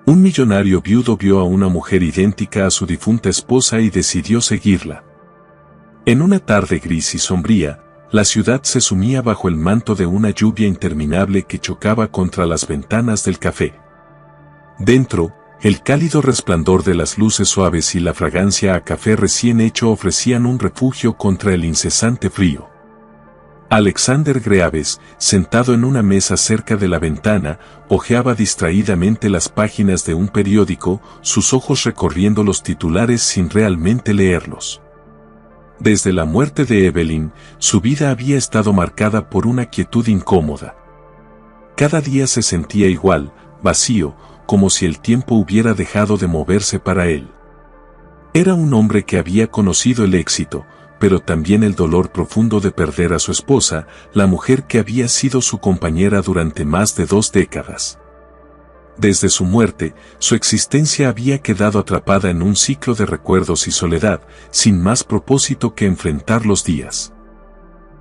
Un millonario viudo vio a una mujer idéntica a su difunta esposa y decidió seguirla. En una tarde gris y sombría, la ciudad se sumía bajo el manto de una lluvia interminable que chocaba contra las ventanas del café. Dentro, el cálido resplandor de las luces suaves y la fragancia a café recién hecho ofrecían un refugio contra el incesante frío. Alexander Greaves, sentado en una mesa cerca de la ventana, hojeaba distraídamente las páginas de un periódico, sus ojos recorriendo los titulares sin realmente leerlos. Desde la muerte de Evelyn, su vida había estado marcada por una quietud incómoda. Cada día se sentía igual, vacío, como si el tiempo hubiera dejado de moverse para él. Era un hombre que había conocido el éxito, pero también el dolor profundo de perder a su esposa, la mujer que había sido su compañera durante más de 2 décadas. Desde su muerte, su existencia había quedado atrapada en un ciclo de recuerdos y soledad, sin más propósito que enfrentar los días.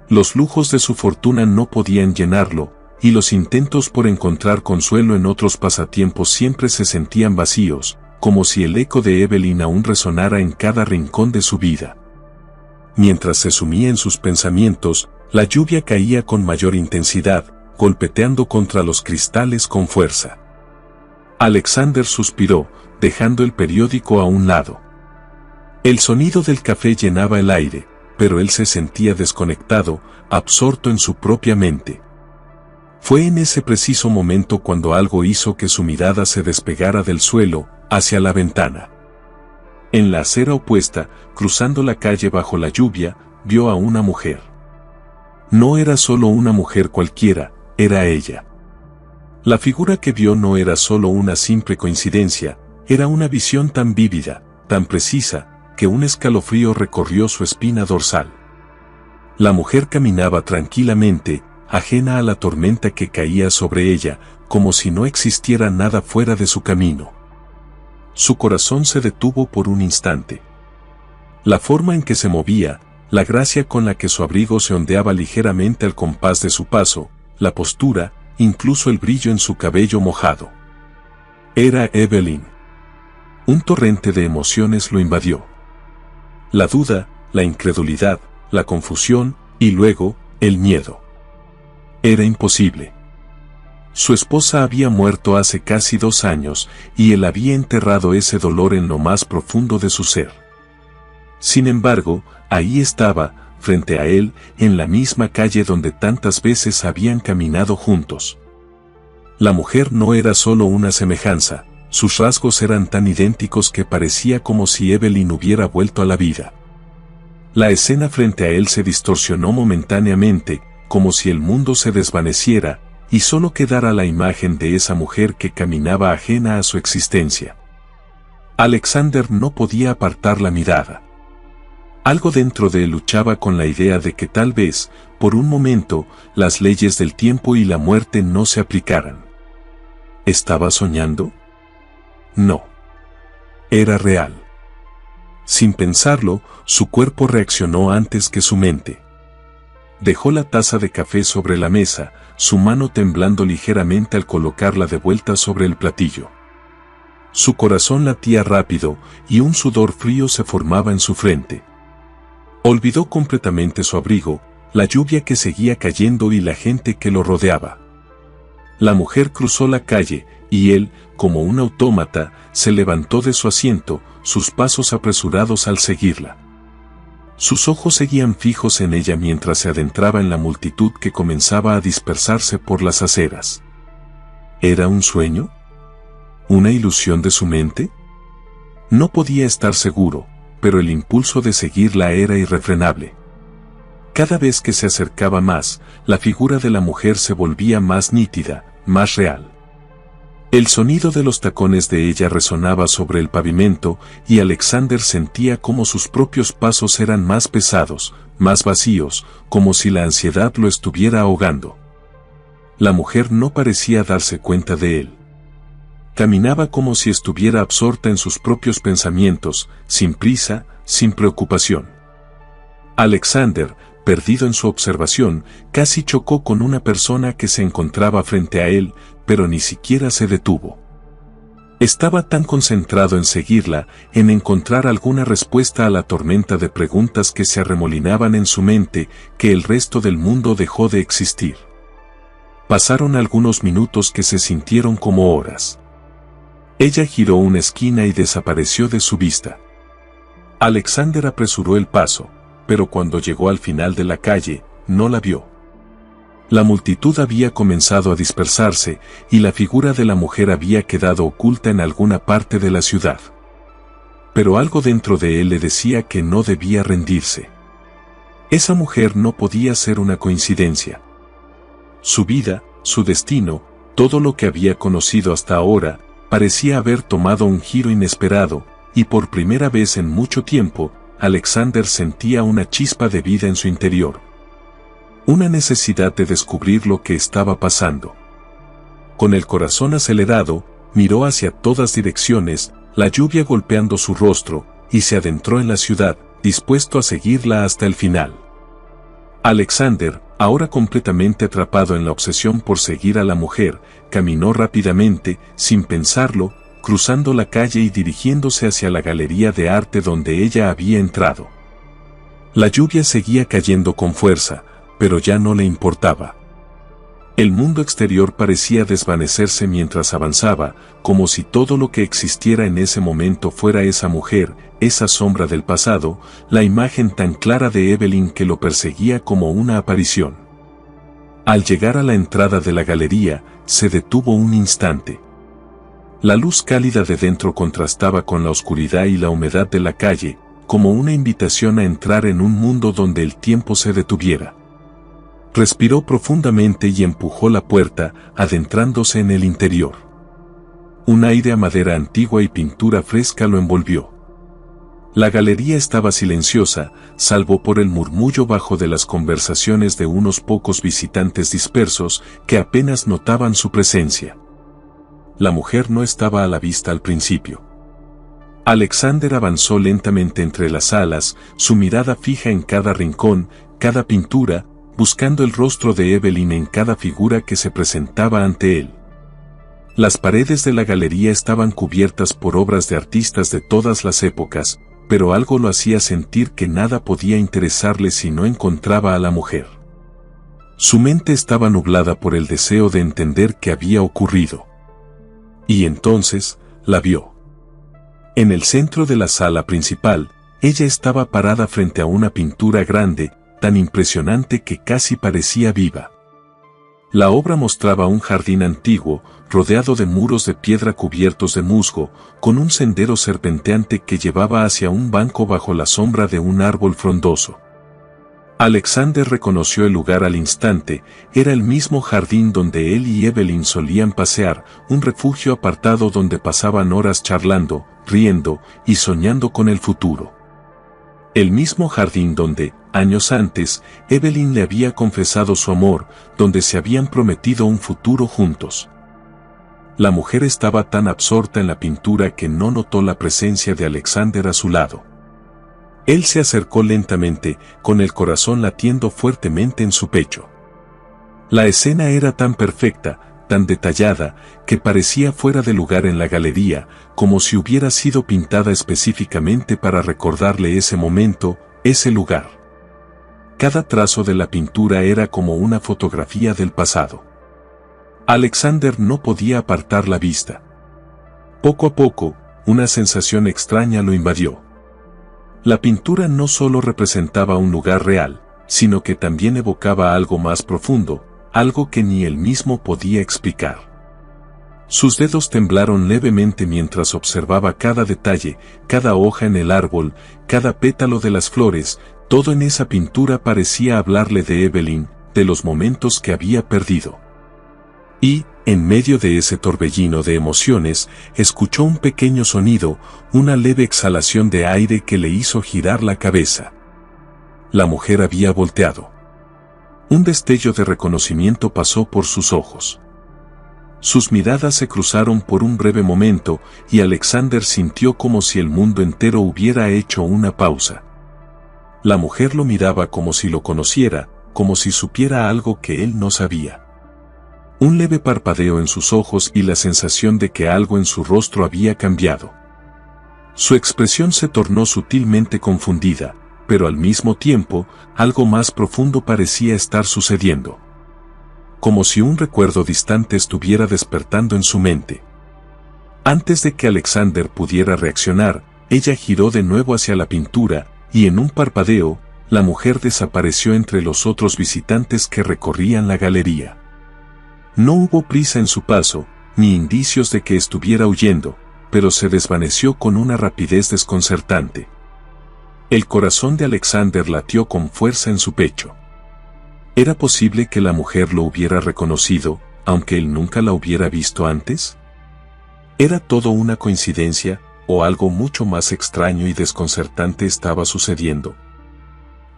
Los lujos de su fortuna no podían llenarlo, y los intentos por encontrar consuelo en otros pasatiempos siempre se sentían vacíos, como si el eco de Evelyn aún resonara en cada rincón de su vida. Mientras se sumía en sus pensamientos, la lluvia caía con mayor intensidad, golpeteando contra los cristales con fuerza. Alexander suspiró, dejando el periódico a un lado. El sonido del café llenaba el aire, pero él se sentía desconectado, absorto en su propia mente. Fue en ese preciso momento cuando algo hizo que su mirada se despegara del suelo, hacia la ventana. En la acera opuesta, cruzando la calle bajo la lluvia, vio a una mujer. No era solo una mujer cualquiera, era ella. La figura que vio no era solo una simple coincidencia, era una visión tan vívida, tan precisa, que un escalofrío recorrió su espina dorsal. La mujer caminaba tranquilamente, ajena a la tormenta que caía sobre ella, como si no existiera nada fuera de su camino. Su corazón se detuvo por un instante. La forma en que se movía, la gracia con la que su abrigo se ondeaba ligeramente al compás de su paso, la postura, incluso el brillo en su cabello mojado. Era Evelyn. Un torrente de emociones lo invadió. La duda, la incredulidad, la confusión, y luego, el miedo. Era imposible. Su esposa había muerto hace casi 2 años, y él había enterrado ese dolor en lo más profundo de su ser. Sin embargo, ahí estaba, frente a él, en la misma calle donde tantas veces habían caminado juntos. La mujer no era solo una semejanza, sus rasgos eran tan idénticos que parecía como si Evelyn hubiera vuelto a la vida. La escena frente a él se distorsionó momentáneamente, como si el mundo se desvaneciera, y solo quedara la imagen de esa mujer que caminaba ajena a su existencia. Alexander no podía apartar la mirada. Algo dentro de él luchaba con la idea de que tal vez, por un momento, las leyes del tiempo y la muerte no se aplicaran. ¿Estaba soñando? No. Era real. Sin pensarlo, su cuerpo reaccionó antes que su mente. Dejó la taza de café sobre la mesa, su mano temblando ligeramente al colocarla de vuelta sobre el platillo. Su corazón latía rápido, y un sudor frío se formaba en su frente. Olvidó completamente su abrigo, la lluvia que seguía cayendo y la gente que lo rodeaba. La mujer cruzó la calle, y él, como un autómata, se levantó de su asiento, sus pasos apresurados al seguirla. Sus ojos seguían fijos en ella mientras se adentraba en la multitud que comenzaba a dispersarse por las aceras. ¿Era un sueño? ¿Una ilusión de su mente? No podía estar seguro, pero el impulso de seguirla era irrefrenable. Cada vez que se acercaba más, la figura de la mujer se volvía más nítida, más real. El sonido de los tacones de ella resonaba sobre el pavimento, y Alexander sentía como sus propios pasos eran más pesados, más vacíos, como si la ansiedad lo estuviera ahogando. La mujer no parecía darse cuenta de él. Caminaba como si estuviera absorta en sus propios pensamientos, sin prisa, sin preocupación. Alexander, perdido en su observación, casi chocó con una persona que se encontraba frente a él, pero ni siquiera se detuvo. Estaba tan concentrado en seguirla, en encontrar alguna respuesta a la tormenta de preguntas que se arremolinaban en su mente, que el resto del mundo dejó de existir. Pasaron algunos minutos que se sintieron como horas. Ella giró una esquina y desapareció de su vista. Alexander apresuró el paso, pero cuando llegó al final de la calle, no la vio. La multitud había comenzado a dispersarse, y la figura de la mujer había quedado oculta en alguna parte de la ciudad. Pero algo dentro de él le decía que no debía rendirse. Esa mujer no podía ser una coincidencia. Su vida, su destino, todo lo que había conocido hasta ahora, parecía haber tomado un giro inesperado, y por primera vez en mucho tiempo, Alexander sentía una chispa de vida en su interior. Una necesidad de descubrir lo que estaba pasando. Con el corazón acelerado, miró hacia todas direcciones, la lluvia golpeando su rostro, y se adentró en la ciudad, dispuesto a seguirla hasta el final. Alexander, ahora completamente atrapado en la obsesión por seguir a la mujer, caminó rápidamente, sin pensarlo, cruzando la calle y dirigiéndose hacia la galería de arte donde ella había entrado. La lluvia seguía cayendo con fuerza, pero ya no le importaba. El mundo exterior parecía desvanecerse mientras avanzaba, como si todo lo que existiera en ese momento fuera esa mujer, esa sombra del pasado, la imagen tan clara de Evelyn que lo perseguía como una aparición. Al llegar a la entrada de la galería, se detuvo un instante. La luz cálida de dentro contrastaba con la oscuridad y la humedad de la calle, como una invitación a entrar en un mundo donde el tiempo se detuviera. Respiró profundamente y empujó la puerta, adentrándose en el interior. Un aire a madera antigua y pintura fresca lo envolvió. La galería estaba silenciosa, salvo por el murmullo bajo de las conversaciones de unos pocos visitantes dispersos que apenas notaban su presencia. La mujer no estaba a la vista al principio. Alexander avanzó lentamente entre las salas, su mirada fija en cada rincón, cada pintura, buscando el rostro de Evelyn en cada figura que se presentaba ante él. Las paredes de la galería estaban cubiertas por obras de artistas de todas las épocas, pero algo lo hacía sentir que nada podía interesarle si no encontraba a la mujer. Su mente estaba nublada por el deseo de entender qué había ocurrido. Y entonces, la vio. En el centro de la sala principal, ella estaba parada frente a una pintura grande, tan impresionante que casi parecía viva. La obra mostraba un jardín antiguo, rodeado de muros de piedra cubiertos de musgo, con un sendero serpenteante que llevaba hacia un banco bajo la sombra de un árbol frondoso. Alexander reconoció el lugar al instante, era el mismo jardín donde él y Evelyn solían pasear, un refugio apartado donde pasaban horas charlando, riendo y soñando con el futuro. El mismo jardín donde, años antes, Evelyn le había confesado su amor, donde se habían prometido un futuro juntos. La mujer estaba tan absorta en la pintura que no notó la presencia de Alexander a su lado. Él se acercó lentamente, con el corazón latiendo fuertemente en su pecho. La escena era tan perfecta, tan detallada, que parecía fuera de lugar en la galería, como si hubiera sido pintada específicamente para recordarle ese momento, ese lugar. Cada trazo de la pintura era como una fotografía del pasado. Alexander no podía apartar la vista. Poco a poco, una sensación extraña lo invadió. La pintura no solo representaba un lugar real, sino que también evocaba algo más profundo, algo que ni él mismo podía explicar. Sus dedos temblaron levemente mientras observaba cada detalle, cada hoja en el árbol, cada pétalo de las flores, todo en esa pintura parecía hablarle de Evelyn, de los momentos que había perdido. Y, en medio de ese torbellino de emociones, escuchó un pequeño sonido, una leve exhalación de aire que le hizo girar la cabeza. La mujer había volteado. Un destello de reconocimiento pasó por sus ojos. Sus miradas se cruzaron por un breve momento, y Alexander sintió como si el mundo entero hubiera hecho una pausa. La mujer lo miraba como si lo conociera, como si supiera algo que él no sabía. Un leve parpadeo en sus ojos y la sensación de que algo en su rostro había cambiado. Su expresión se tornó sutilmente confundida, pero al mismo tiempo, algo más profundo parecía estar sucediendo. Como si un recuerdo distante estuviera despertando en su mente. Antes de que Alexander pudiera reaccionar, ella giró de nuevo hacia la pintura, y en un parpadeo, la mujer desapareció entre los otros visitantes que recorrían la galería. No hubo prisa en su paso, ni indicios de que estuviera huyendo, pero se desvaneció con una rapidez desconcertante. El corazón de Alexander latió con fuerza en su pecho. ¿Era posible que la mujer lo hubiera reconocido, aunque él nunca la hubiera visto antes? ¿Era todo una coincidencia, o algo mucho más extraño y desconcertante estaba sucediendo?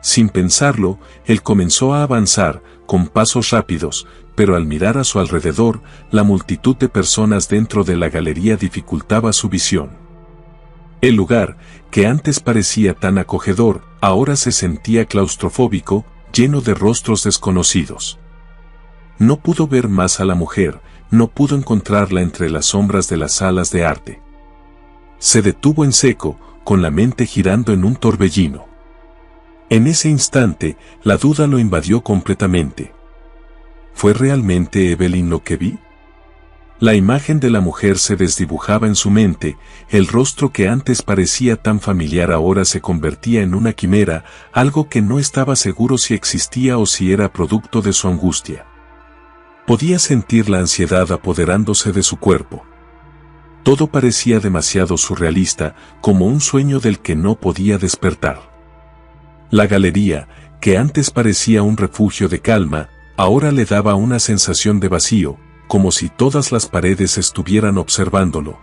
Sin pensarlo, él comenzó a avanzar, con pasos rápidos, pero al mirar a su alrededor, la multitud de personas dentro de la galería dificultaba su visión. El lugar, que antes parecía tan acogedor, ahora se sentía claustrofóbico, lleno de rostros desconocidos. No pudo ver más a la mujer, no pudo encontrarla entre las sombras de las salas de arte. Se detuvo en seco, con la mente girando en un torbellino. En ese instante, la duda lo invadió completamente. ¿Fue realmente Evelyn lo que vi? La imagen de la mujer se desdibujaba en su mente, el rostro que antes parecía tan familiar ahora se convertía en una quimera, algo que no estaba seguro si existía o si era producto de su angustia. Podía sentir la ansiedad apoderándose de su cuerpo. Todo parecía demasiado surrealista, como un sueño del que no podía despertar. La galería, que antes parecía un refugio de calma, ahora le daba una sensación de vacío, como si todas las paredes estuvieran observándolo.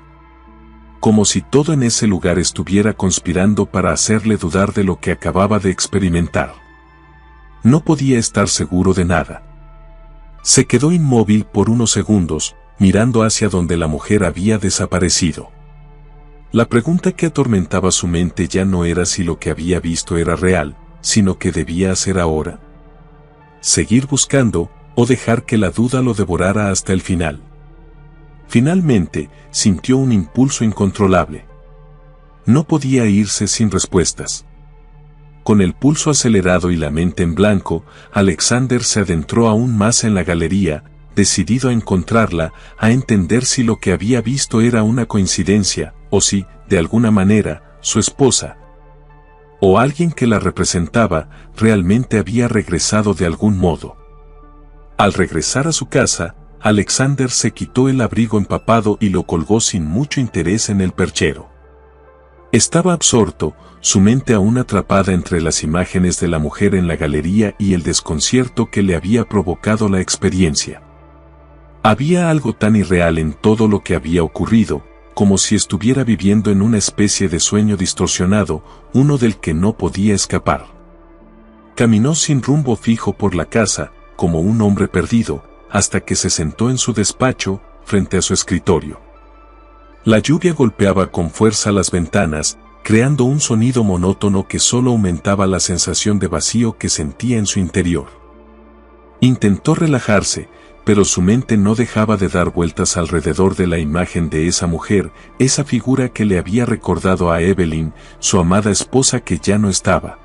Como si todo en ese lugar estuviera conspirando para hacerle dudar de lo que acababa de experimentar. No podía estar seguro de nada. Se quedó inmóvil por unos segundos, mirando hacia donde la mujer había desaparecido. La pregunta que atormentaba su mente ya no era si lo que había visto era real, sino qué debía hacer ahora. Seguir buscando, o dejar que la duda lo devorara hasta el final. Finalmente, sintió un impulso incontrolable. No podía irse sin respuestas. Con el pulso acelerado y la mente en blanco, Alexander se adentró aún más en la galería, decidido a encontrarla, a entender si lo que había visto era una coincidencia, o si, de alguna manera, su esposa, o alguien que la representaba, realmente había regresado de algún modo. Al regresar a su casa, Alexander se quitó el abrigo empapado y lo colgó sin mucho interés en el perchero. Estaba absorto, su mente aún atrapada entre las imágenes de la mujer en la galería y el desconcierto que le había provocado la experiencia. Había algo tan irreal en todo lo que había ocurrido, como si estuviera viviendo en una especie de sueño distorsionado, uno del que no podía escapar. Caminó sin rumbo fijo por la casa, como un hombre perdido, hasta que se sentó en su despacho, frente a su escritorio. La lluvia golpeaba con fuerza las ventanas, creando un sonido monótono que solo aumentaba la sensación de vacío que sentía en su interior. Intentó relajarse, pero su mente no dejaba de dar vueltas alrededor de la imagen de esa mujer, esa figura que le había recordado a Evelyn, su amada esposa que ya no estaba.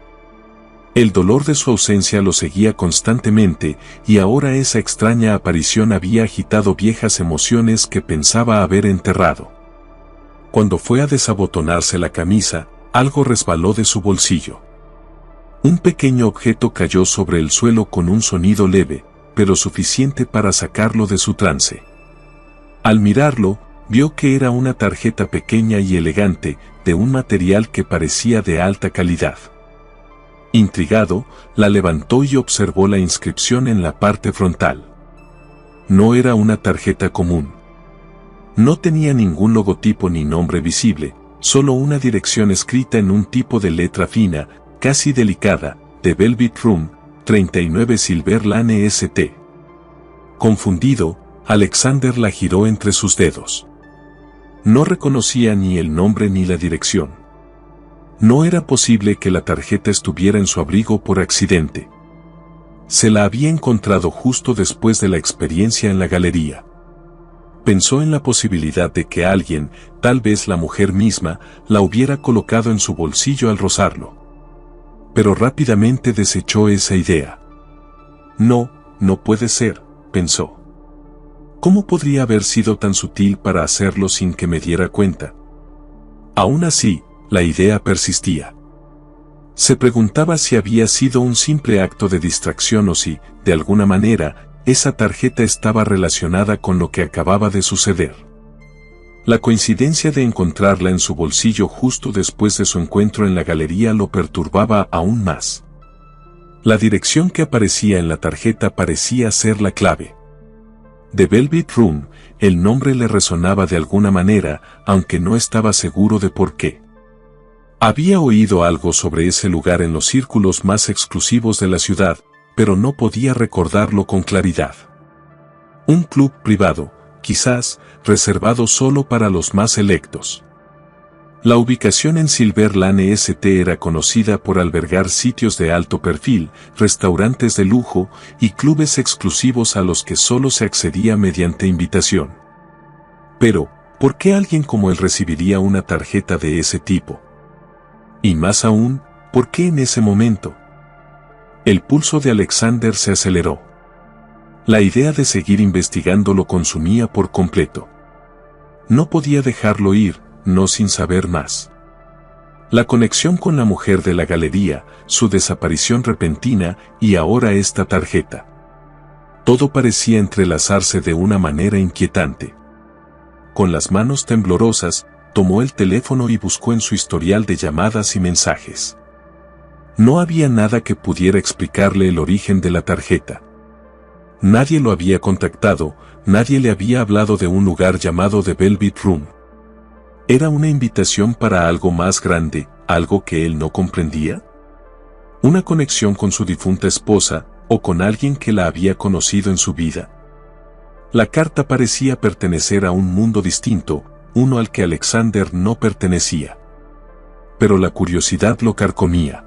El dolor de su ausencia lo seguía constantemente, y ahora esa extraña aparición había agitado viejas emociones que pensaba haber enterrado. Cuando fue a desabotonarse la camisa, algo resbaló de su bolsillo. Un pequeño objeto cayó sobre el suelo con un sonido leve, pero suficiente para sacarlo de su trance. Al mirarlo, vio que era una tarjeta pequeña y elegante, de un material que parecía de alta calidad. Intrigado, la levantó y observó la inscripción en la parte frontal. No era una tarjeta común. No tenía ningún logotipo ni nombre visible, solo una dirección escrita en un tipo de letra fina, casi delicada, de Velvet Room, 39 Silver Lane St. Confundido, Alexander la giró entre sus dedos. No reconocía ni el nombre ni la dirección. No era posible que la tarjeta estuviera en su abrigo por accidente. Se la había encontrado justo después de la experiencia en la galería. Pensó en la posibilidad de que alguien, tal vez la mujer misma, la hubiera colocado en su bolsillo al rozarlo. Pero rápidamente desechó esa idea. No, no puede ser, pensó. ¿Cómo podría haber sido tan sutil para hacerlo sin que me diera cuenta? Aún así, la idea persistía. Se preguntaba si había sido un simple acto de distracción o si, de alguna manera, esa tarjeta estaba relacionada con lo que acababa de suceder. La coincidencia de encontrarla en su bolsillo justo después de su encuentro en la galería lo perturbaba aún más. La dirección que aparecía en la tarjeta parecía ser la clave. The Velvet Room, el nombre le resonaba de alguna manera, aunque no estaba seguro de por qué. Había oído algo sobre ese lugar en los círculos más exclusivos de la ciudad, pero no podía recordarlo con claridad. Un club privado, quizás, reservado solo para los más selectos. La ubicación en Silver Lane St. era conocida por albergar sitios de alto perfil, restaurantes de lujo y clubes exclusivos a los que solo se accedía mediante invitación. Pero, ¿por qué alguien como él recibiría una tarjeta de ese tipo? Y más aún, ¿por qué en ese momento? El pulso de Alexander se aceleró. La idea de seguir investigando lo consumía por completo. No podía dejarlo ir, no sin saber más. La conexión con la mujer de la galería, su desaparición repentina y ahora esta tarjeta. Todo parecía entrelazarse de una manera inquietante. Con las manos temblorosas, tomó el teléfono y buscó en su historial de llamadas y mensajes. No había nada que pudiera explicarle el origen de la tarjeta. Nadie lo había contactado, nadie le había hablado de un lugar llamado The Velvet Room. ¿Era una invitación para algo más grande, algo que él no comprendía? ¿Una conexión con su difunta esposa, o con alguien que la había conocido en su vida? La carta parecía pertenecer a un mundo distinto, uno al que Alexander no pertenecía. Pero la curiosidad lo carcomía.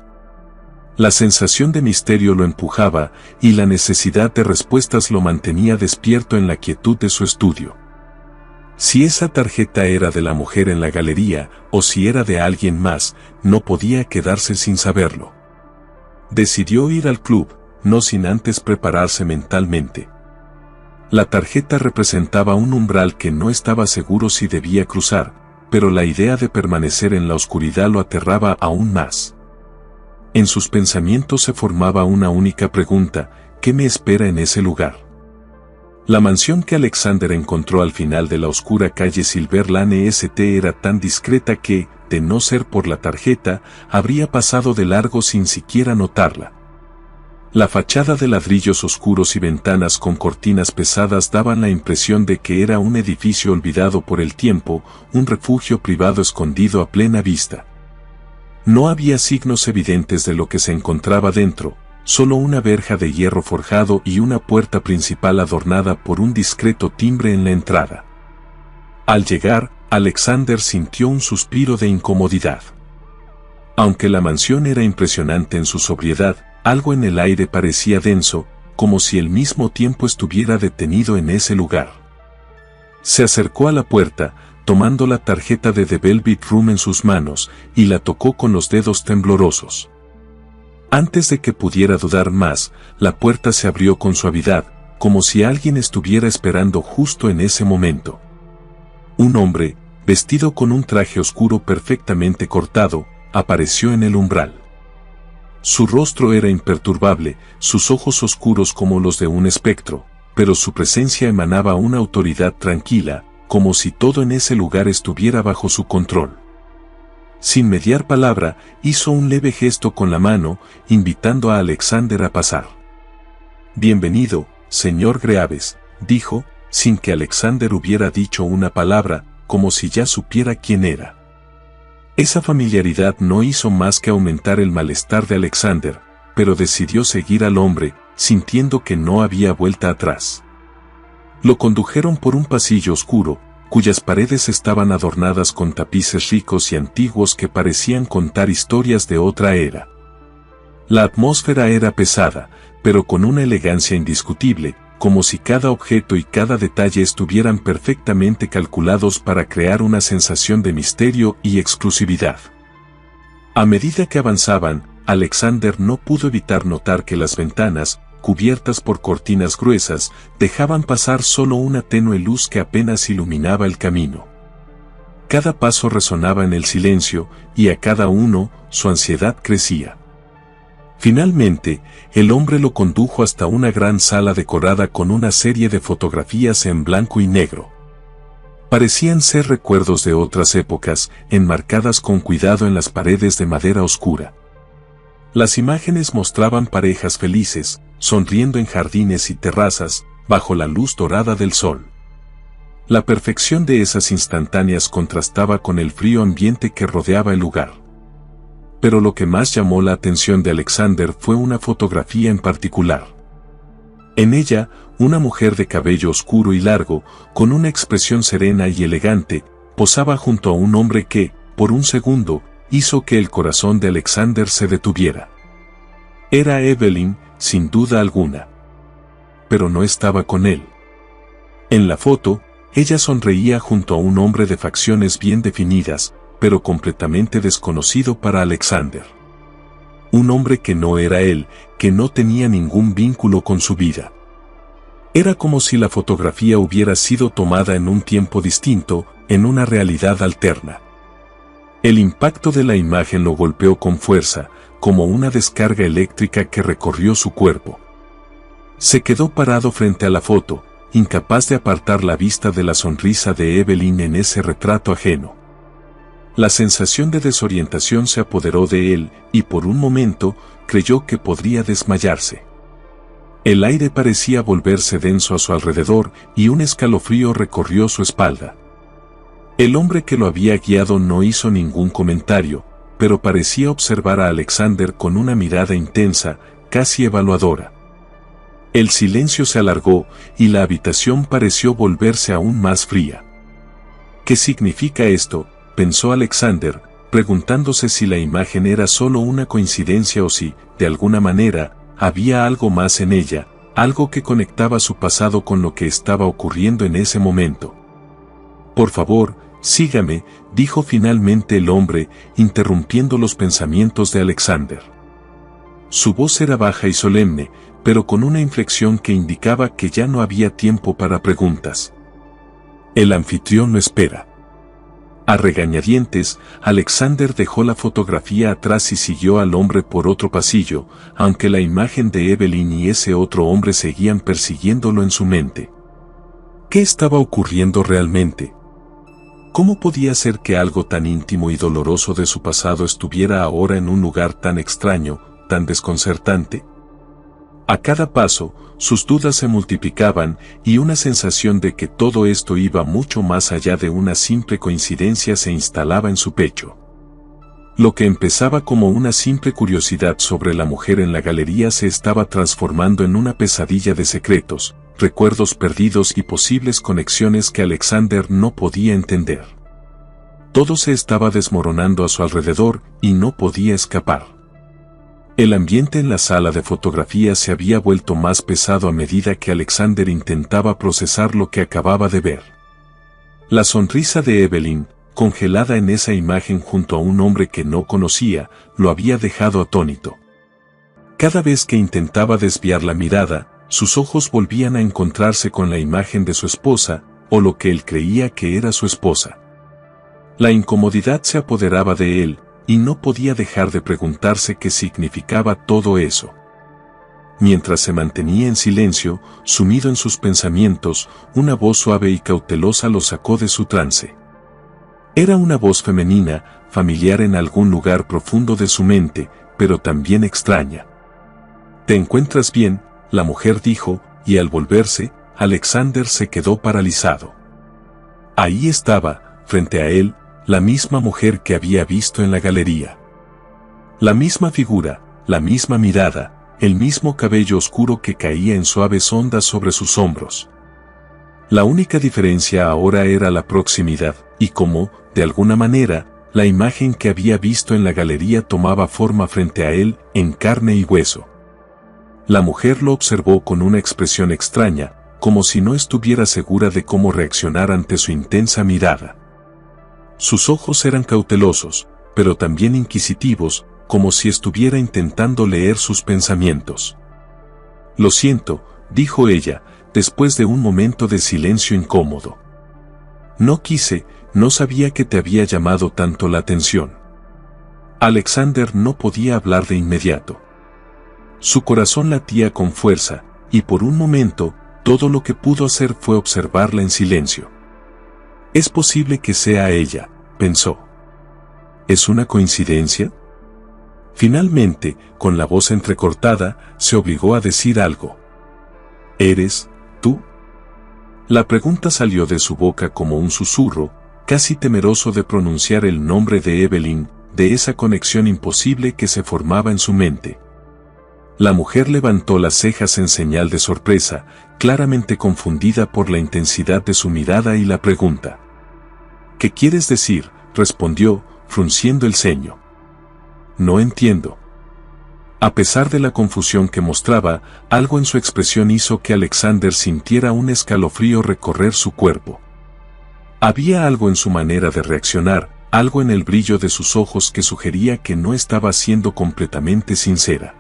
La sensación de misterio lo empujaba, y la necesidad de respuestas lo mantenía despierto en la quietud de su estudio. Si esa tarjeta era de la mujer en la galería, o si era de alguien más, no podía quedarse sin saberlo. Decidió ir al club, no sin antes prepararse mentalmente. La tarjeta representaba un umbral que no estaba seguro si debía cruzar, pero la idea de permanecer en la oscuridad lo aterraba aún más. En sus pensamientos se formaba una única pregunta: ¿qué me espera en ese lugar? La mansión que Alexander encontró al final de la oscura calle Silver Lane St. era tan discreta que, de no ser por la tarjeta, habría pasado de largo sin siquiera notarla. La fachada de ladrillos oscuros y ventanas con cortinas pesadas daban la impresión de que era un edificio olvidado por el tiempo, un refugio privado escondido a plena vista. No había signos evidentes de lo que se encontraba dentro, solo una verja de hierro forjado y una puerta principal adornada por un discreto timbre en la entrada. Al llegar, Alexander sintió un suspiro de incomodidad. Aunque la mansión era impresionante en su sobriedad, algo en el aire parecía denso, como si el mismo tiempo estuviera detenido en ese lugar. Se acercó a la puerta, tomando la tarjeta de The Velvet Room en sus manos, y la tocó con los dedos temblorosos. Antes de que pudiera dudar más, la puerta se abrió con suavidad, como si alguien estuviera esperando justo en ese momento. Un hombre, vestido con un traje oscuro perfectamente cortado, apareció en el umbral. Su rostro era imperturbable, sus ojos oscuros como los de un espectro, pero su presencia emanaba una autoridad tranquila, como si todo en ese lugar estuviera bajo su control. Sin mediar palabra, hizo un leve gesto con la mano, invitando a Alexander a pasar. «Bienvenido, señor Greaves», dijo, sin que Alexander hubiera dicho una palabra, como si ya supiera quién era. Esa familiaridad no hizo más que aumentar el malestar de Alexander, pero decidió seguir al hombre, sintiendo que no había vuelta atrás. Lo condujeron por un pasillo oscuro, cuyas paredes estaban adornadas con tapices ricos y antiguos que parecían contar historias de otra era. La atmósfera era pesada, pero con una elegancia indiscutible, como si cada objeto y cada detalle estuvieran perfectamente calculados para crear una sensación de misterio y exclusividad. A medida que avanzaban, Alexander no pudo evitar notar que las ventanas, cubiertas por cortinas gruesas, dejaban pasar solo una tenue luz que apenas iluminaba el camino. Cada paso resonaba en el silencio, y a cada uno, su ansiedad crecía. Finalmente, el hombre lo condujo hasta una gran sala decorada con una serie de fotografías en blanco y negro. Parecían ser recuerdos de otras épocas, enmarcadas con cuidado en las paredes de madera oscura. Las imágenes mostraban parejas felices, sonriendo en jardines y terrazas, bajo la luz dorada del sol. La perfección de esas instantáneas contrastaba con el frío ambiente que rodeaba el lugar. Pero lo que más llamó la atención de Alexander fue una fotografía en particular. En ella, una mujer de cabello oscuro y largo, con una expresión serena y elegante, posaba junto a un hombre que, por un segundo, hizo que el corazón de Alexander se detuviera. Era Evelyn, sin duda alguna. Pero no estaba con él. En la foto, ella sonreía junto a un hombre de facciones bien definidas, pero completamente desconocido para Alexander. Un hombre que no era él, que no tenía ningún vínculo con su vida. Era como si la fotografía hubiera sido tomada en un tiempo distinto, en una realidad alterna. El impacto de la imagen lo golpeó con fuerza, como una descarga eléctrica que recorrió su cuerpo. Se quedó parado frente a la foto, incapaz de apartar la vista de la sonrisa de Evelyn en ese retrato ajeno. La sensación de desorientación se apoderó de él, y por un momento, creyó que podría desmayarse. El aire parecía volverse denso a su alrededor, y un escalofrío recorrió su espalda. El hombre que lo había guiado no hizo ningún comentario, pero parecía observar a Alexander con una mirada intensa, casi evaluadora. El silencio se alargó, y la habitación pareció volverse aún más fría. ¿Qué significa esto?, pensó Alexander, preguntándose si la imagen era solo una coincidencia o si, de alguna manera, había algo más en ella, algo que conectaba su pasado con lo que estaba ocurriendo en ese momento. «Por favor, sígame», dijo finalmente el hombre, interrumpiendo los pensamientos de Alexander. Su voz era baja y solemne, pero con una inflexión que indicaba que ya no había tiempo para preguntas. El anfitrión lo espera. A regañadientes, Alexander dejó la fotografía atrás y siguió al hombre por otro pasillo, aunque la imagen de Evelyn y ese otro hombre seguían persiguiéndolo en su mente. ¿Qué estaba ocurriendo realmente? ¿Cómo podía ser que algo tan íntimo y doloroso de su pasado estuviera ahora en un lugar tan extraño, tan desconcertante? A cada paso, sus dudas se multiplicaban, y una sensación de que todo esto iba mucho más allá de una simple coincidencia se instalaba en su pecho. Lo que empezaba como una simple curiosidad sobre la mujer en la galería se estaba transformando en una pesadilla de secretos, recuerdos perdidos y posibles conexiones que Alexander no podía entender. Todo se estaba desmoronando a su alrededor, y no podía escapar. El ambiente en la sala de fotografía se había vuelto más pesado a medida que Alexander intentaba procesar lo que acababa de ver. La sonrisa de Evelyn, congelada en esa imagen junto a un hombre que no conocía, lo había dejado atónito. Cada vez que intentaba desviar la mirada, sus ojos volvían a encontrarse con la imagen de su esposa, o lo que él creía que era su esposa. La incomodidad se apoderaba de él, y no podía dejar de preguntarse qué significaba todo eso. Mientras se mantenía en silencio, sumido en sus pensamientos, una voz suave y cautelosa lo sacó de su trance. Era una voz femenina, familiar en algún lugar profundo de su mente, pero también extraña. «¿Te encuentras bien?», la mujer dijo, y al volverse, Alexander se quedó paralizado. Ahí estaba, frente a él, la misma mujer que había visto en la galería. La misma figura, la misma mirada, el mismo cabello oscuro que caía en suaves ondas sobre sus hombros. La única diferencia ahora era la proximidad, y como, de alguna manera, la imagen que había visto en la galería tomaba forma frente a él, en carne y hueso. La mujer lo observó con una expresión extraña, como si no estuviera segura de cómo reaccionar ante su intensa mirada. Sus ojos eran cautelosos, pero también inquisitivos, como si estuviera intentando leer sus pensamientos. «Lo siento», dijo ella, después de un momento de silencio incómodo. «No quise, no sabía que te había llamado tanto la atención». Alexander no podía hablar de inmediato. Su corazón latía con fuerza, y por un momento, todo lo que pudo hacer fue observarla en silencio. «Es posible que sea ella», pensó. «¿Es una coincidencia?». Finalmente, con la voz entrecortada, se obligó a decir algo. «¿Eres tú?». La pregunta salió de su boca como un susurro, casi temeroso de pronunciar el nombre de Evelyn, de esa conexión imposible que se formaba en su mente. La mujer levantó las cejas en señal de sorpresa, claramente confundida por la intensidad de su mirada y la pregunta. «¿Qué quieres decir?», respondió, frunciendo el ceño. «No entiendo». A pesar de la confusión que mostraba, algo en su expresión hizo que Alexander sintiera un escalofrío recorrer su cuerpo. Había algo en su manera de reaccionar, algo en el brillo de sus ojos que sugería que no estaba siendo completamente sincera.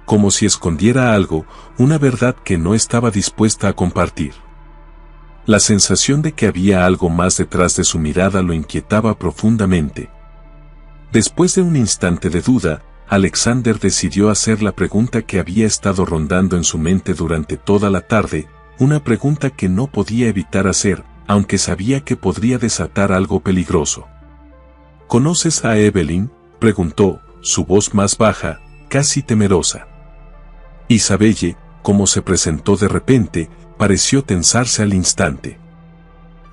Como si escondiera algo, una verdad que no estaba dispuesta a compartir. La sensación de que había algo más detrás de su mirada lo inquietaba profundamente. Después de un instante de duda, Alexander decidió hacer la pregunta que había estado rondando en su mente durante toda la tarde, una pregunta que no podía evitar hacer, aunque sabía que podría desatar algo peligroso. «¿Conoces a Evelyn?», preguntó, su voz más baja, casi temerosa. Isabelle, como se presentó de repente, pareció tensarse al instante.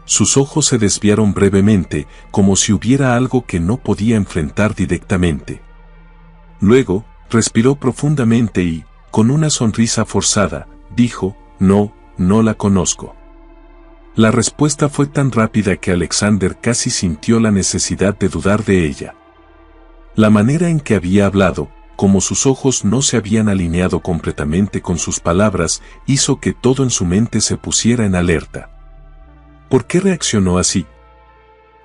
Sus ojos se desviaron brevemente, como si hubiera algo que no podía enfrentar directamente. Luego, respiró profundamente y, con una sonrisa forzada, dijo, «No, no la conozco». La respuesta fue tan rápida que Alexander casi sintió la necesidad de dudar de ella. La manera en que había hablado, como sus ojos no se habían alineado completamente con sus palabras, hizo que todo en su mente se pusiera en alerta. ¿Por qué reaccionó así?,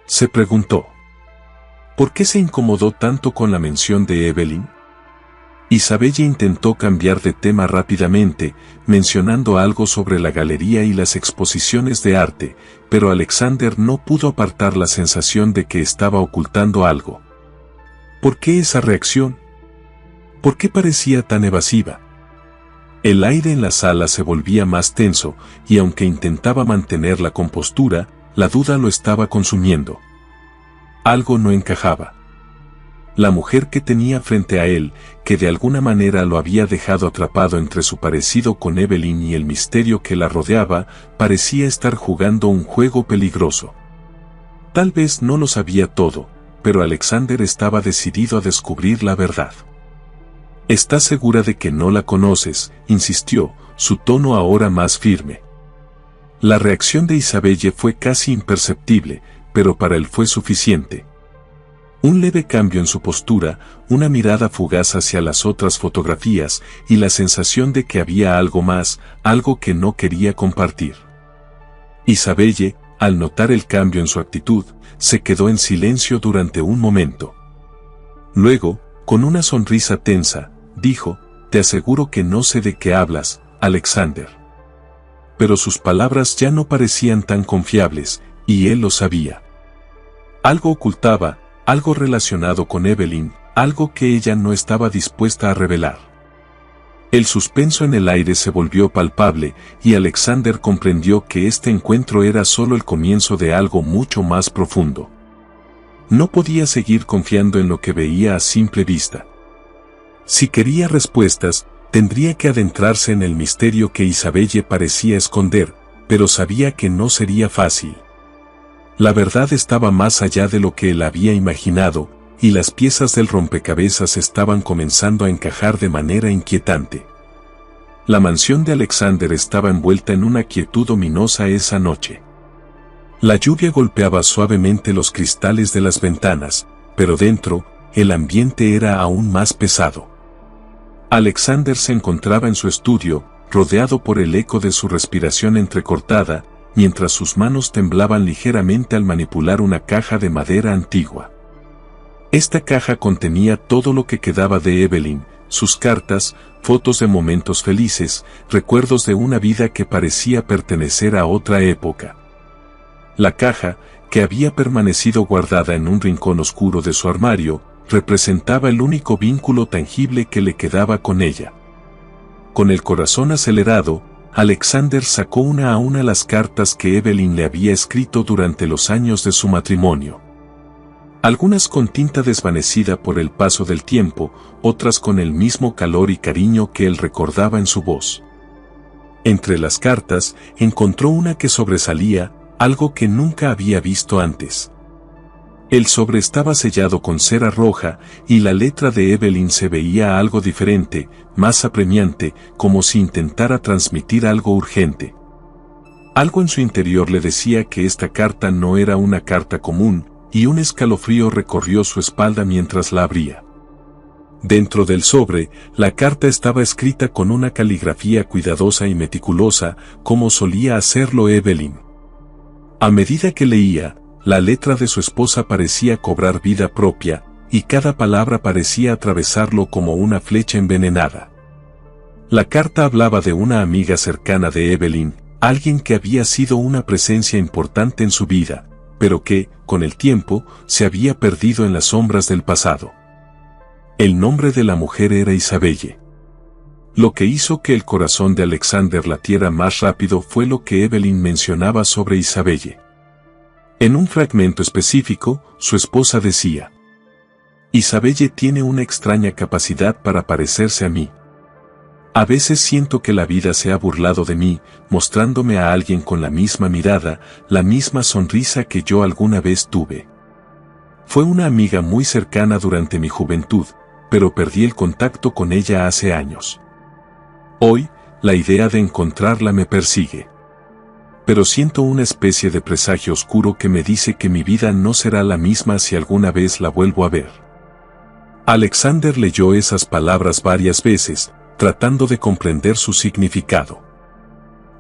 se preguntó. ¿Por qué se incomodó tanto con la mención de Evelyn? Isabelle intentó cambiar de tema rápidamente, mencionando algo sobre la galería y las exposiciones de arte, pero Alexander no pudo apartar la sensación de que estaba ocultando algo. ¿Por qué esa reacción? ¿Por qué parecía tan evasiva? El aire en la sala se volvía más tenso, y aunque intentaba mantener la compostura, la duda lo estaba consumiendo. Algo no encajaba. La mujer que tenía frente a él, que de alguna manera lo había dejado atrapado entre su parecido con Evelyn y el misterio que la rodeaba, parecía estar jugando un juego peligroso. Tal vez no lo sabía todo, pero Alexander estaba decidido a descubrir la verdad. «¿Estás segura de que no la conoces?», insistió, su tono ahora más firme. La reacción de Isabelle fue casi imperceptible, pero para él fue suficiente. Un leve cambio en su postura, una mirada fugaz hacia las otras fotografías, y la sensación de que había algo más, algo que no quería compartir. Isabelle, al notar el cambio en su actitud, se quedó en silencio durante un momento. Luego, con una sonrisa tensa, dijo, «Te aseguro que no sé de qué hablas, Alexander». Pero sus palabras ya no parecían tan confiables, y él lo sabía. Algo ocultaba, algo relacionado con Evelyn, algo que ella no estaba dispuesta a revelar. El suspenso en el aire se volvió palpable, y Alexander comprendió que este encuentro era solo el comienzo de algo mucho más profundo. No podía seguir confiando en lo que veía a simple vista. Si quería respuestas, tendría que adentrarse en el misterio que Isabelle parecía esconder, pero sabía que no sería fácil. La verdad estaba más allá de lo que él había imaginado, y las piezas del rompecabezas estaban comenzando a encajar de manera inquietante. La mansión de Alexander estaba envuelta en una quietud ominosa esa noche. La lluvia golpeaba suavemente los cristales de las ventanas, pero dentro, el ambiente era aún más pesado. Alexander se encontraba en su estudio, rodeado por el eco de su respiración entrecortada, mientras sus manos temblaban ligeramente al manipular una caja de madera antigua. Esta caja contenía todo lo que quedaba de Evelyn, sus cartas, fotos de momentos felices, recuerdos de una vida que parecía pertenecer a otra época. La caja, que había permanecido guardada en un rincón oscuro de su armario, representaba el único vínculo tangible que le quedaba con ella. Con el corazón acelerado, Alexander sacó una a una las cartas que Evelyn le había escrito durante los años de su matrimonio. Algunas con tinta desvanecida por el paso del tiempo, otras con el mismo calor y cariño que él recordaba en su voz. Entre las cartas, encontró una que sobresalía, algo que nunca había visto antes. El sobre estaba sellado con cera roja, y la letra de Evelyn se veía algo diferente, más apremiante, como si intentara transmitir algo urgente. Algo en su interior le decía que esta carta no era una carta común, y un escalofrío recorrió su espalda mientras la abría. Dentro del sobre, la carta estaba escrita con una caligrafía cuidadosa y meticulosa, como solía hacerlo Evelyn. A medida que leía, la letra de su esposa parecía cobrar vida propia, y cada palabra parecía atravesarlo como una flecha envenenada. La carta hablaba de una amiga cercana de Evelyn, alguien que había sido una presencia importante en su vida, pero que, con el tiempo, se había perdido en las sombras del pasado. El nombre de la mujer era Isabelle. Lo que hizo que el corazón de Alexander latiera más rápido fue lo que Evelyn mencionaba sobre Isabelle. En un fragmento específico, su esposa decía: Isabelle tiene una extraña capacidad para parecerse a mí. A veces siento que la vida se ha burlado de mí, mostrándome a alguien con la misma mirada, la misma sonrisa que yo alguna vez tuve. Fue una amiga muy cercana durante mi juventud, pero perdí el contacto con ella hace años. Hoy, la idea de encontrarla me persigue. Pero siento una especie de presagio oscuro que me dice que mi vida no será la misma si alguna vez la vuelvo a ver. Alexander leyó esas palabras varias veces, tratando de comprender su significado.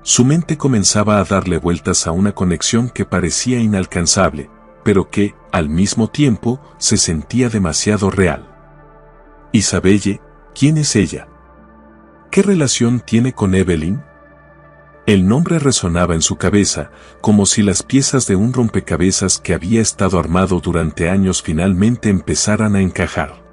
Su mente comenzaba a darle vueltas a una conexión que parecía inalcanzable, pero que, al mismo tiempo, se sentía demasiado real. Isabelle, ¿quién es ella? ¿Qué relación tiene con Evelyn? El nombre resonaba en su cabeza, como si las piezas de un rompecabezas que había estado armado durante años finalmente empezaran a encajar.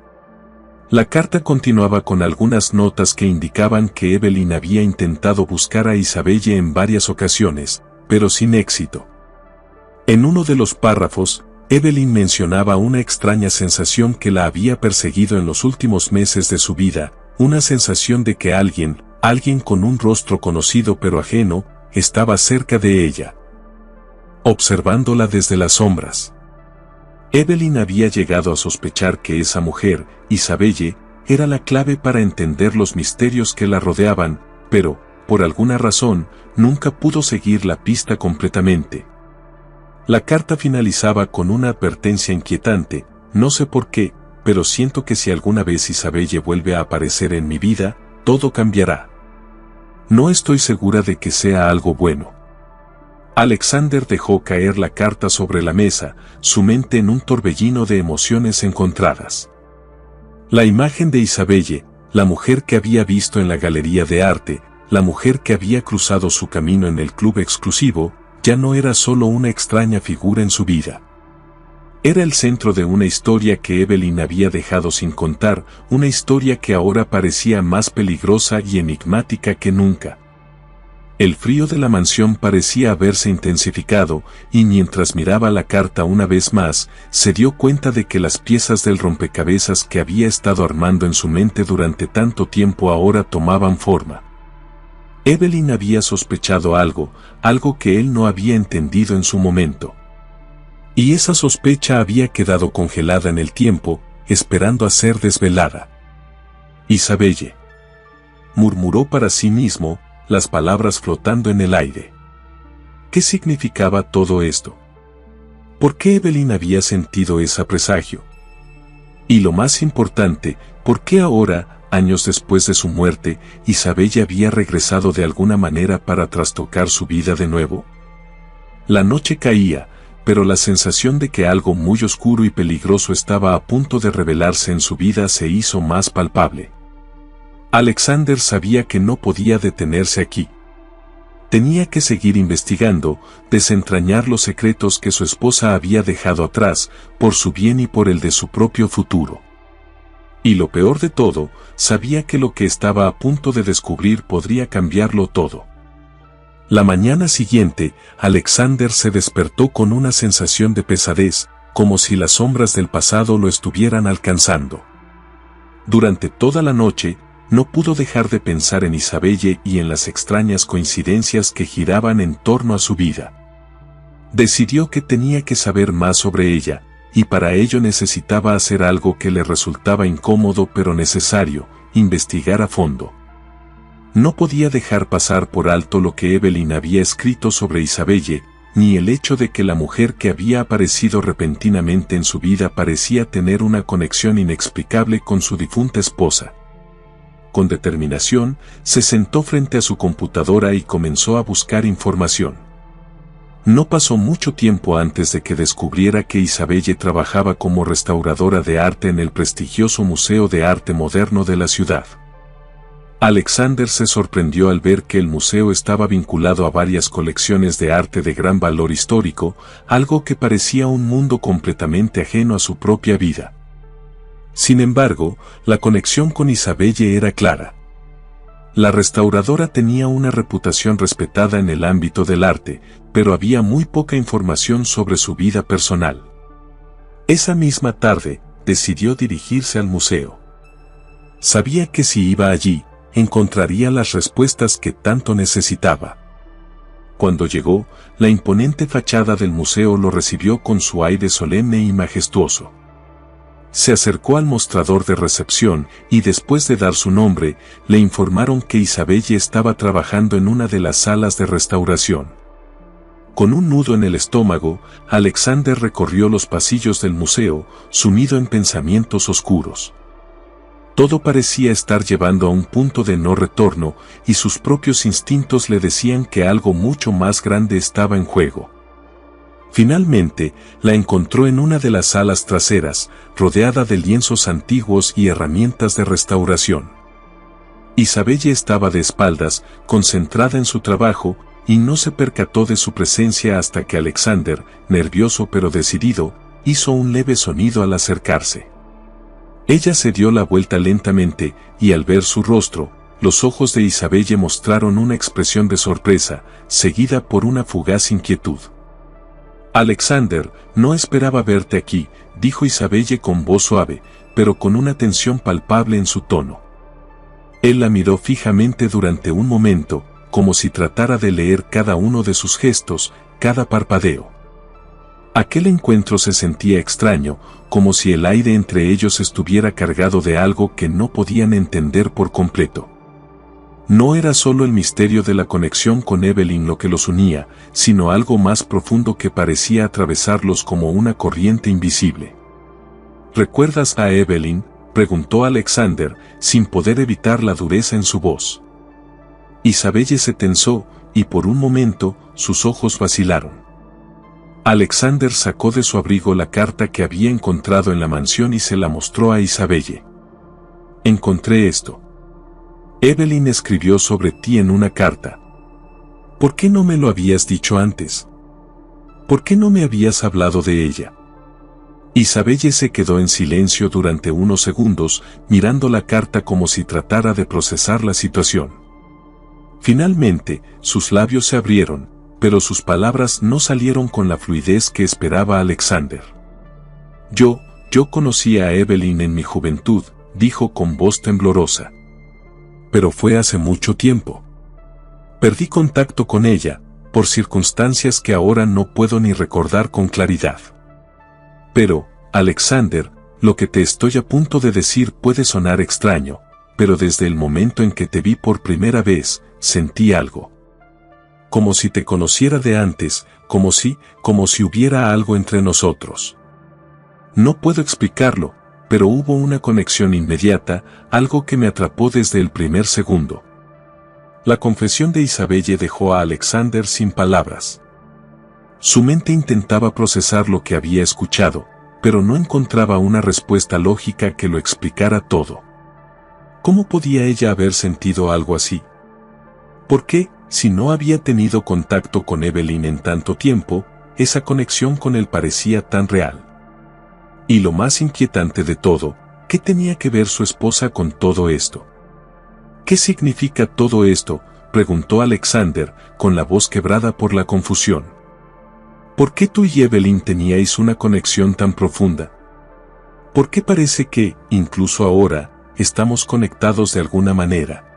La carta continuaba con algunas notas que indicaban que Evelyn había intentado buscar a Isabelle en varias ocasiones, pero sin éxito. En uno de los párrafos, Evelyn mencionaba una extraña sensación que la había perseguido en los últimos meses de su vida, una sensación de que alguien con un rostro conocido pero ajeno, estaba cerca de ella, observándola desde las sombras. Evelyn había llegado a sospechar que esa mujer, Isabelle, era la clave para entender los misterios que la rodeaban, pero, por alguna razón, nunca pudo seguir la pista completamente. La carta finalizaba con una advertencia inquietante: no sé por qué, pero siento que si alguna vez Isabelle vuelve a aparecer en mi vida, todo cambiará. No estoy segura de que sea algo bueno. Alexander dejó caer la carta sobre la mesa, su mente en un torbellino de emociones encontradas. La imagen de Isabelle, la mujer que había visto en la galería de arte, la mujer que había cruzado su camino en el club exclusivo, ya no era solo una extraña figura en su vida. Era el centro de una historia que Evelyn había dejado sin contar, una historia que ahora parecía más peligrosa y enigmática que nunca. El frío de la mansión parecía haberse intensificado, y mientras miraba la carta una vez más, se dio cuenta de que las piezas del rompecabezas que había estado armando en su mente durante tanto tiempo ahora tomaban forma. Evelyn había sospechado algo que él no había entendido en su momento. Y esa sospecha había quedado congelada en el tiempo, esperando a ser desvelada. Isabelle, murmuró para sí mismo, las palabras flotando en el aire. ¿Qué significaba todo esto? ¿Por qué Evelyn había sentido ese presagio? Y lo más importante, ¿por qué ahora, años después de su muerte, Isabella había regresado de alguna manera para trastocar su vida de nuevo? La noche caía, pero la sensación de que algo muy oscuro y peligroso estaba a punto de revelarse en su vida se hizo más palpable. Alexander sabía que no podía detenerse aquí. Tenía que seguir investigando, desentrañar los secretos que su esposa había dejado atrás, por su bien y por el de su propio futuro. Y lo peor de todo, sabía que lo que estaba a punto de descubrir podría cambiarlo todo. La mañana siguiente, Alexander se despertó con una sensación de pesadez, como si las sombras del pasado lo estuvieran alcanzando. Durante toda la noche, no pudo dejar de pensar en Isabelle y en las extrañas coincidencias que giraban en torno a su vida. Decidió que tenía que saber más sobre ella, y para ello necesitaba hacer algo que le resultaba incómodo pero necesario: investigar a fondo. No podía dejar pasar por alto lo que Evelyn había escrito sobre Isabelle, ni el hecho de que la mujer que había aparecido repentinamente en su vida parecía tener una conexión inexplicable con su difunta esposa. Con determinación, se sentó frente a su computadora y comenzó a buscar información. No pasó mucho tiempo antes de que descubriera que Isabelle trabajaba como restauradora de arte en el prestigioso Museo de Arte Moderno de la ciudad. Alexander se sorprendió al ver que el museo estaba vinculado a varias colecciones de arte de gran valor histórico, algo que parecía un mundo completamente ajeno a su propia vida. Sin embargo, la conexión con Isabelle era clara. La restauradora tenía una reputación respetada en el ámbito del arte, pero había muy poca información sobre su vida personal. Esa misma tarde, decidió dirigirse al museo. Sabía que si iba allí, encontraría las respuestas que tanto necesitaba. Cuando llegó, la imponente fachada del museo lo recibió con su aire solemne y majestuoso. Se acercó al mostrador de recepción y después de dar su nombre, le informaron que Isabelle estaba trabajando en una de las salas de restauración. Con un nudo en el estómago, Alexander recorrió los pasillos del museo, sumido en pensamientos oscuros. Todo parecía estar llevando a un punto de no retorno, y sus propios instintos le decían que algo mucho más grande estaba en juego. Finalmente, la encontró en una de las salas traseras, rodeada de lienzos antiguos y herramientas de restauración. Isabelle estaba de espaldas, concentrada en su trabajo, y no se percató de su presencia hasta que Alexander, nervioso pero decidido, hizo un leve sonido al acercarse. Ella se dio la vuelta lentamente, y al ver su rostro, los ojos de Isabelle mostraron una expresión de sorpresa, seguida por una fugaz inquietud. «Alexander, no esperaba verte aquí», dijo Isabelle con voz suave, pero con una tensión palpable en su tono. Él la miró fijamente durante un momento, como si tratara de leer cada uno de sus gestos, cada parpadeo. Aquel encuentro se sentía extraño, como si el aire entre ellos estuviera cargado de algo que no podían entender por completo. No era solo el misterio de la conexión con Evelyn lo que los unía, sino algo más profundo que parecía atravesarlos como una corriente invisible. «¿Recuerdas a Evelyn?», preguntó Alexander, sin poder evitar la dureza en su voz. Isabelle se tensó, y por un momento, sus ojos vacilaron. Alexander sacó de su abrigo la carta que había encontrado en la mansión y se la mostró a Isabelle. «Encontré esto. Evelyn escribió sobre ti en una carta. ¿Por qué no me lo habías dicho antes? ¿Por qué no me habías hablado de ella?». Isabelle se quedó en silencio durante unos segundos, mirando la carta como si tratara de procesar la situación. Finalmente, sus labios se abrieron, pero sus palabras no salieron con la fluidez que esperaba Alexander. Yo conocí a Evelyn en mi juventud», dijo con voz temblorosa. «Pero fue hace mucho tiempo. Perdí contacto con ella, por circunstancias que ahora no puedo ni recordar con claridad. Pero, Alexander, lo que te estoy a punto de decir puede sonar extraño, pero desde el momento en que te vi por primera vez, sentí algo. Como si te conociera de antes, como si hubiera algo entre nosotros. No puedo explicarlo, pero hubo una conexión inmediata, algo que me atrapó desde el primer segundo. La confesión de Isabelle dejó a Alexander sin palabras. Su mente intentaba procesar lo que había escuchado, pero no encontraba una respuesta lógica que lo explicara todo. ¿Cómo podía ella haber sentido algo así? ¿Por qué, si no había tenido contacto con Evelyn en tanto tiempo, esa conexión con él parecía tan real? Y lo más inquietante de todo, ¿qué tenía que ver su esposa con todo esto? ¿Qué significa todo esto?, preguntó Alexander, con la voz quebrada por la confusión. ¿Por qué tú y Evelyn teníais una conexión tan profunda? ¿Por qué parece que, incluso ahora, estamos conectados de alguna manera?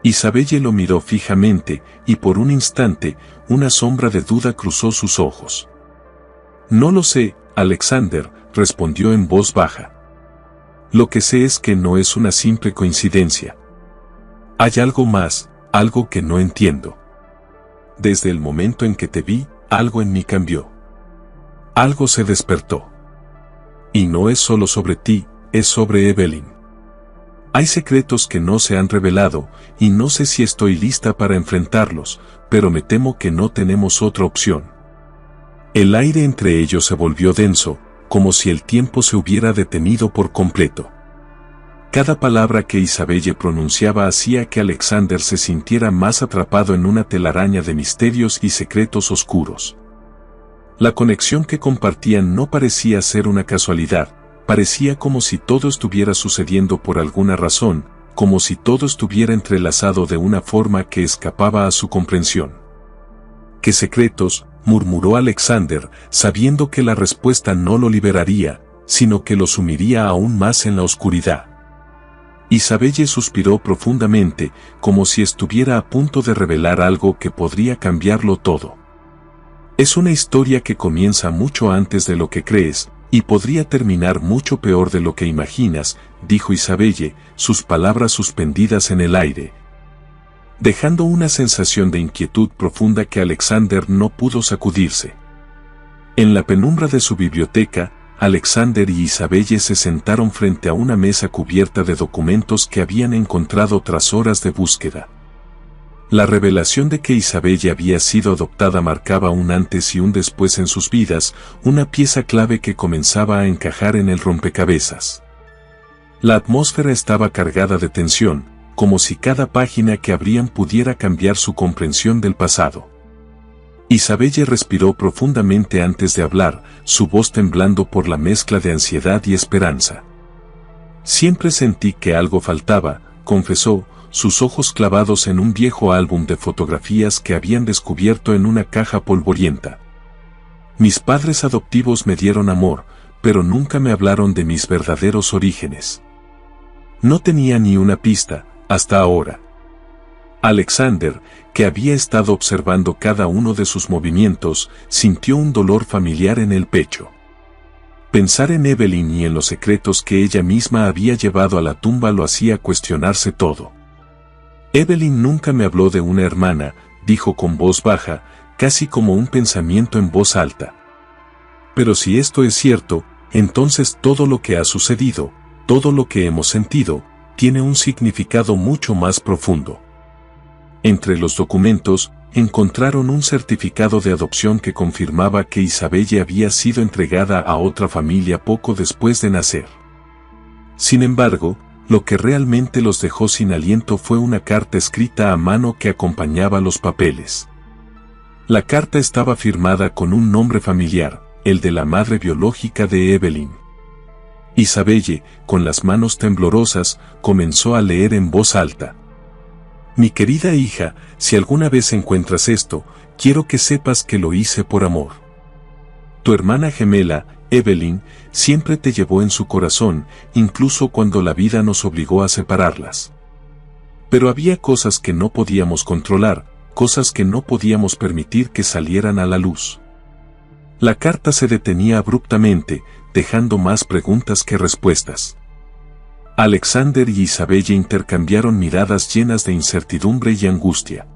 Isabelle lo miró fijamente, y por un instante, una sombra de duda cruzó sus ojos. No lo sé, Alexander, respondió en voz baja. Lo que sé es que no es una simple coincidencia. Hay algo más, algo que no entiendo. Desde el momento en que te vi, algo en mí cambió. Algo se despertó. Y no es solo sobre ti, es sobre Evelyn. Hay secretos que no se han revelado, y no sé si estoy lista para enfrentarlos, pero me temo que no tenemos otra opción. El aire entre ellos se volvió denso, como si el tiempo se hubiera detenido por completo. Cada palabra que Isabelle pronunciaba hacía que Alexander se sintiera más atrapado en una telaraña de misterios y secretos oscuros. La conexión que compartían no parecía ser una casualidad, parecía como si todo estuviera sucediendo por alguna razón, como si todo estuviera entrelazado de una forma que escapaba a su comprensión. ¿Qué secretos?, murmuró Alexander, sabiendo que la respuesta no lo liberaría, sino que lo sumiría aún más en la oscuridad. Isabelle suspiró profundamente, como si estuviera a punto de revelar algo que podría cambiarlo todo. Es una historia que comienza mucho antes de lo que crees, y podría terminar mucho peor de lo que imaginas, dijo Isabelle, sus palabras suspendidas en el aire, dejando una sensación de inquietud profunda que Alexander no pudo sacudirse. En la penumbra de su biblioteca, Alexander y Isabelle se sentaron frente a una mesa cubierta de documentos que habían encontrado tras horas de búsqueda. La revelación de que Isabelle había sido adoptada marcaba un antes y un después en sus vidas, una pieza clave que comenzaba a encajar en el rompecabezas. La atmósfera estaba cargada de tensión, como si cada página que abrían pudiera cambiar su comprensión del pasado. Isabelle respiró profundamente antes de hablar, su voz temblando por la mezcla de ansiedad y esperanza. Siempre sentí que algo faltaba, confesó, sus ojos clavados en un viejo álbum de fotografías que habían descubierto en una caja polvorienta. Mis padres adoptivos me dieron amor, pero nunca me hablaron de mis verdaderos orígenes. No tenía ni una pista, hasta ahora. Alexander, que había estado observando cada uno de sus movimientos, sintió un dolor familiar en el pecho. Pensar en Evelyn y en los secretos que ella misma había llevado a la tumba lo hacía cuestionarse todo. Evelyn nunca me habló de una hermana, dijo con voz baja, casi como un pensamiento en voz alta. Pero si esto es cierto, entonces todo lo que ha sucedido, todo lo que hemos sentido, tiene un significado mucho más profundo. Entre los documentos, encontraron un certificado de adopción que confirmaba que Isabelle había sido entregada a otra familia poco después de nacer. Sin embargo, lo que realmente los dejó sin aliento fue una carta escrita a mano que acompañaba los papeles. La carta estaba firmada con un nombre familiar, el de la madre biológica de Evelyn. Isabelle, con las manos temblorosas, comenzó a leer en voz alta. Mi querida hija, si alguna vez encuentras esto, quiero que sepas que lo hice por amor. Tu hermana gemela, Evelyn, siempre te llevó en su corazón, incluso cuando la vida nos obligó a separarlas. Pero había cosas que no podíamos controlar, cosas que no podíamos permitir que salieran a la luz. La carta se detenía abruptamente, dejando más preguntas que respuestas. Alexander y Isabelle intercambiaron miradas llenas de incertidumbre y angustia.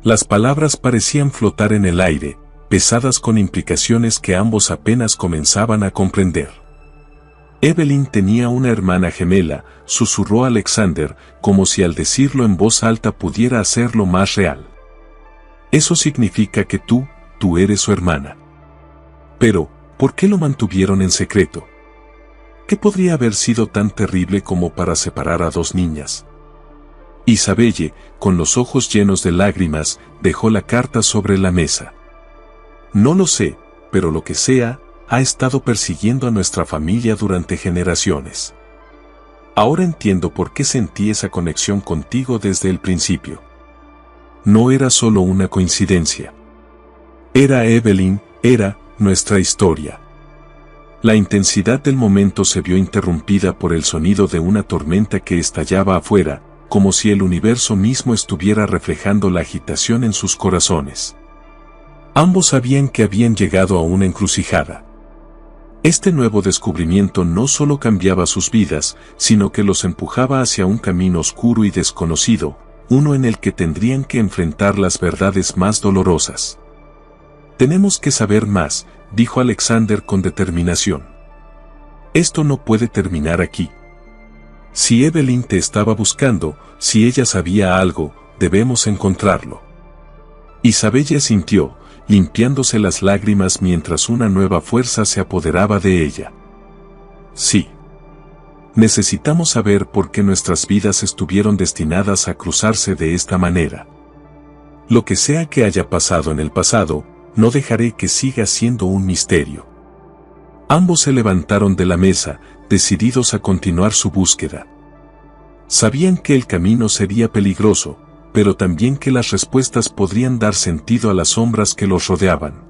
Las palabras parecían flotar en el aire, pesadas con implicaciones que ambos apenas comenzaban a comprender. Evelyn tenía una hermana gemela, susurró Alexander, como si al decirlo en voz alta pudiera hacerlo más real. Eso significa que tú eres su hermana. Pero, ¿por qué lo mantuvieron en secreto? ¿Qué podría haber sido tan terrible como para separar a dos niñas? Isabelle, con los ojos llenos de lágrimas, dejó la carta sobre la mesa. No lo sé, pero lo que sea, ha estado persiguiendo a nuestra familia durante generaciones. Ahora entiendo por qué sentí esa conexión contigo desde el principio. No era solo una coincidencia. Era Evelyn, era nuestra historia. La intensidad del momento se vio interrumpida por el sonido de una tormenta que estallaba afuera, como si el universo mismo estuviera reflejando la agitación en sus corazones. Ambos sabían que habían llegado a una encrucijada. Este nuevo descubrimiento no solo cambiaba sus vidas, sino que los empujaba hacia un camino oscuro y desconocido, uno en el que tendrían que enfrentar las verdades más dolorosas. Tenemos que saber más, dijo Alexander con determinación. Esto no puede terminar aquí. Si Evelyn te estaba buscando, si ella sabía algo, debemos encontrarlo. Isabelle asintió, limpiándose las lágrimas mientras una nueva fuerza se apoderaba de ella. Sí. Necesitamos saber por qué nuestras vidas estuvieron destinadas a cruzarse de esta manera. Lo que sea que haya pasado en el pasado, no dejaré que siga siendo un misterio. Ambos se levantaron de la mesa, decididos a continuar su búsqueda. Sabían que el camino sería peligroso, pero también que las respuestas podrían dar sentido a las sombras que los rodeaban.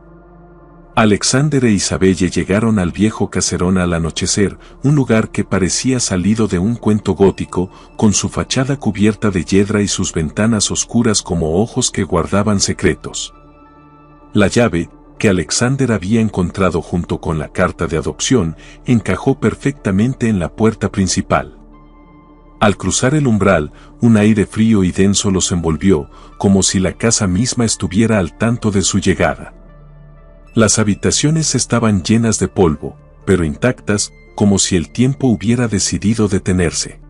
Alexander e Isabelle llegaron al viejo caserón al anochecer, un lugar que parecía salido de un cuento gótico, con su fachada cubierta de hiedra y sus ventanas oscuras como ojos que guardaban secretos. La llave, que Alexander había encontrado junto con la carta de adopción, encajó perfectamente en la puerta principal. Al cruzar el umbral, un aire frío y denso los envolvió, como si la casa misma estuviera al tanto de su llegada. Las habitaciones estaban llenas de polvo, pero intactas, como si el tiempo hubiera decidido detenerse.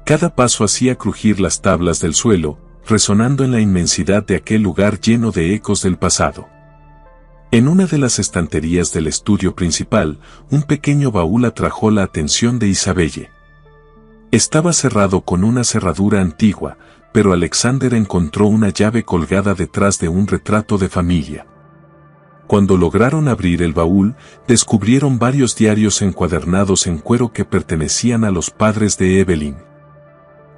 Cada paso hacía crujir las tablas del suelo, resonando en la inmensidad de aquel lugar lleno de ecos del pasado. En una de las estanterías del estudio principal, un pequeño baúl atrajo la atención de Isabelle. Estaba cerrado con una cerradura antigua, pero Alexander encontró una llave colgada detrás de un retrato de familia. Cuando lograron abrir el baúl, descubrieron varios diarios encuadernados en cuero que pertenecían a los padres de Evelyn.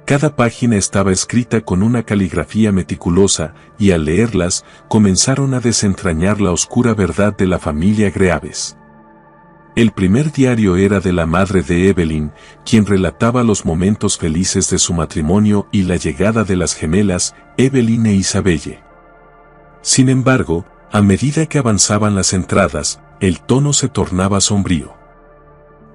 Cada página estaba escrita con una caligrafía meticulosa, y al leerlas, comenzaron a desentrañar la oscura verdad de la familia Greaves. El primer diario era de la madre de Evelyn, quien relataba los momentos felices de su matrimonio y la llegada de las gemelas, Evelyn e Isabelle. Sin embargo, a medida que avanzaban las entradas, el tono se tornaba sombrío.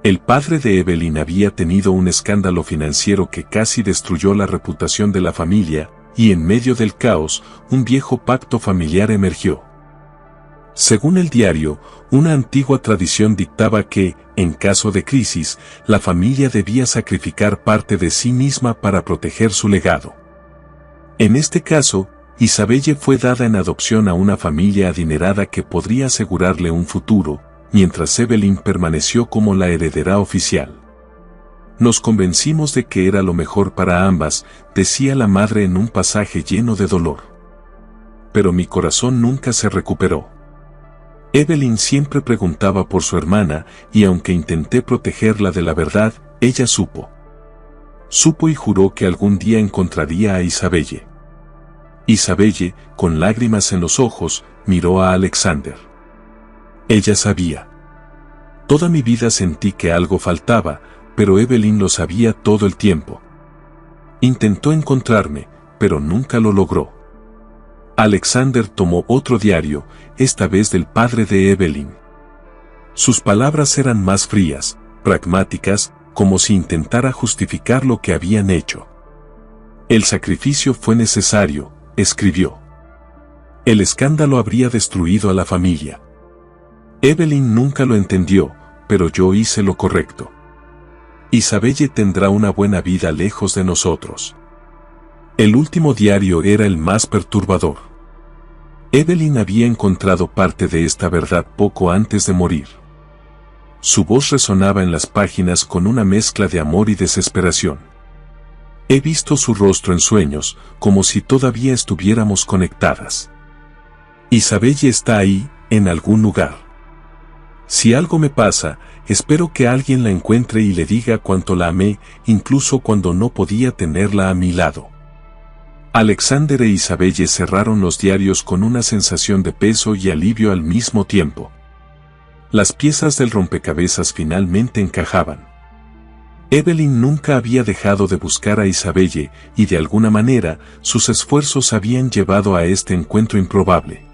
El padre de Evelyn había tenido un escándalo financiero que casi destruyó la reputación de la familia, y en medio del caos, un viejo pacto familiar emergió. Según el diario, una antigua tradición dictaba que, en caso de crisis, la familia debía sacrificar parte de sí misma para proteger su legado. En este caso, Isabelle fue dada en adopción a una familia adinerada que podría asegurarle un futuro, mientras Evelyn permaneció como la heredera oficial. Nos convencimos de que era lo mejor para ambas, decía la madre en un pasaje lleno de dolor. Pero mi corazón nunca se recuperó. Evelyn siempre preguntaba por su hermana, y aunque intenté protegerla de la verdad, ella supo. Supo y juró que algún día encontraría a Isabelle. Isabelle, con lágrimas en los ojos, miró a Alexander. Ella sabía. Toda mi vida sentí que algo faltaba, pero Evelyn lo sabía todo el tiempo. Intentó encontrarme, pero nunca lo logró. Alexander tomó otro diario, esta vez del padre de Evelyn. Sus palabras eran más frías, pragmáticas, como si intentara justificar lo que habían hecho. El sacrificio fue necesario, escribió. El escándalo habría destruido a la familia. Evelyn nunca lo entendió, pero yo hice lo correcto. Isabelle tendrá una buena vida lejos de nosotros. El último diario era el más perturbador. Evelyn había encontrado parte de esta verdad poco antes de morir. Su voz resonaba en las páginas con una mezcla de amor y desesperación. He visto su rostro en sueños, como si todavía estuviéramos conectadas. Isabelle está ahí, en algún lugar. Si algo me pasa, espero que alguien la encuentre y le diga cuánto la amé, incluso cuando no podía tenerla a mi lado. Alexander e Isabelle cerraron los diarios con una sensación de peso y alivio al mismo tiempo. Las piezas del rompecabezas finalmente encajaban. Evelyn nunca había dejado de buscar a Isabelle, y de alguna manera, sus esfuerzos habían llevado a este encuentro improbable.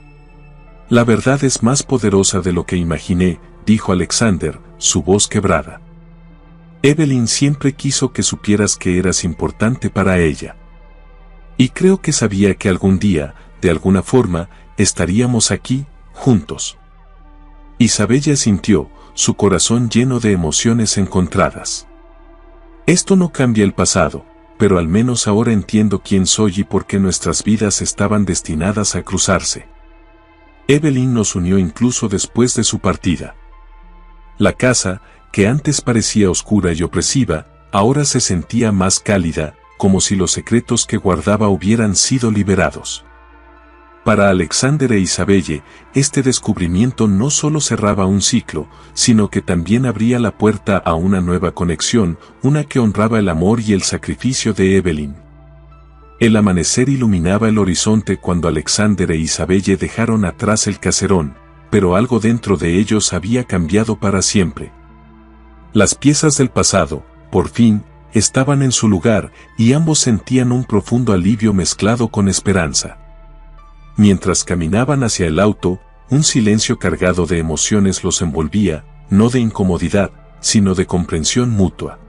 La verdad es más poderosa de lo que imaginé, dijo Alexander, su voz quebrada. Evelyn siempre quiso que supieras que eras importante para ella. Y creo que sabía que algún día, de alguna forma, estaríamos aquí, juntos. Isabelle asintió, su corazón lleno de emociones encontradas. Esto no cambia el pasado, pero al menos ahora entiendo quién soy y por qué nuestras vidas estaban destinadas a cruzarse. Evelyn nos unió incluso después de su partida. La casa, que antes parecía oscura y opresiva, ahora se sentía más cálida, como si los secretos que guardaba hubieran sido liberados. Para Alexander e Isabelle, este descubrimiento no solo cerraba un ciclo, sino que también abría la puerta a una nueva conexión, una que honraba el amor y el sacrificio de Evelyn. El amanecer iluminaba el horizonte cuando Alexander e Isabelle dejaron atrás el caserón, pero algo dentro de ellos había cambiado para siempre. Las piezas del pasado, por fin, estaban en su lugar, y ambos sentían un profundo alivio mezclado con esperanza. Mientras caminaban hacia el auto, un silencio cargado de emociones los envolvía, no de incomodidad, sino de comprensión mutua.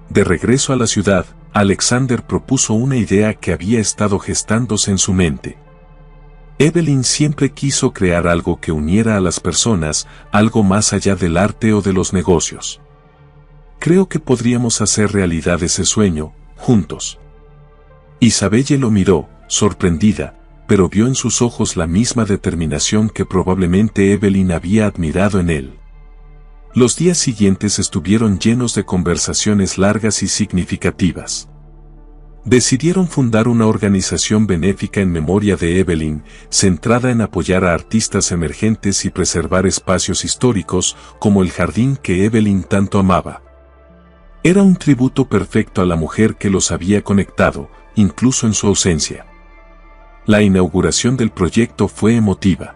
De regreso a la ciudad, Alexander propuso una idea que había estado gestándose en su mente. Evelyn siempre quiso crear algo que uniera a las personas, algo más allá del arte o de los negocios. Creo que podríamos hacer realidad ese sueño, juntos. Isabelle lo miró, sorprendida, pero vio en sus ojos la misma determinación que probablemente Evelyn había admirado en él. Los días siguientes estuvieron llenos de conversaciones largas y significativas. Decidieron fundar una organización benéfica en memoria de Evelyn, centrada en apoyar a artistas emergentes y preservar espacios históricos, como el jardín que Evelyn tanto amaba. Era un tributo perfecto a la mujer que los había conectado, incluso en su ausencia. La inauguración del proyecto fue emotiva.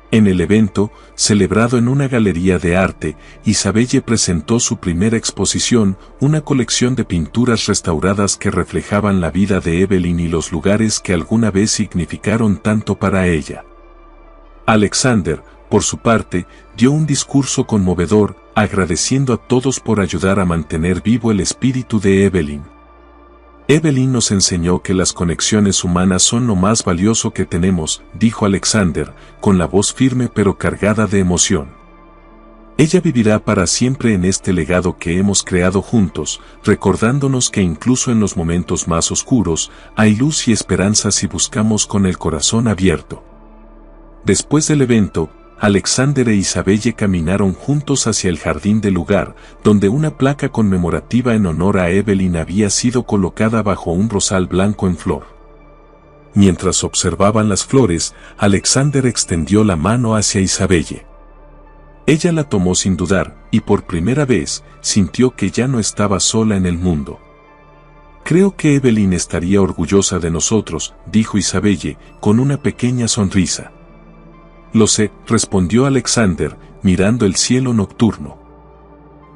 En el evento, celebrado en una galería de arte, Isabelle presentó su primera exposición, una colección de pinturas restauradas que reflejaban la vida de Evelyn y los lugares que alguna vez significaron tanto para ella. Alexander, por su parte, dio un discurso conmovedor, agradeciendo a todos por ayudar a mantener vivo el espíritu de Evelyn. Evelyn nos enseñó que las conexiones humanas son lo más valioso que tenemos, dijo Alexander, con la voz firme pero cargada de emoción. Ella vivirá para siempre en este legado que hemos creado juntos, recordándonos que incluso en los momentos más oscuros, hay luz y esperanza si buscamos con el corazón abierto. Después del evento, Alexander e Isabelle caminaron juntos hacia el jardín del lugar, donde una placa conmemorativa en honor a Evelyn había sido colocada bajo un rosal blanco en flor. Mientras observaban las flores, Alexander extendió la mano hacia Isabelle. Ella la tomó sin dudar, y por primera vez, sintió que ya no estaba sola en el mundo. Creo que Evelyn estaría orgullosa de nosotros, dijo Isabelle, con una pequeña sonrisa. Lo sé, respondió Alexander, mirando el cielo nocturno.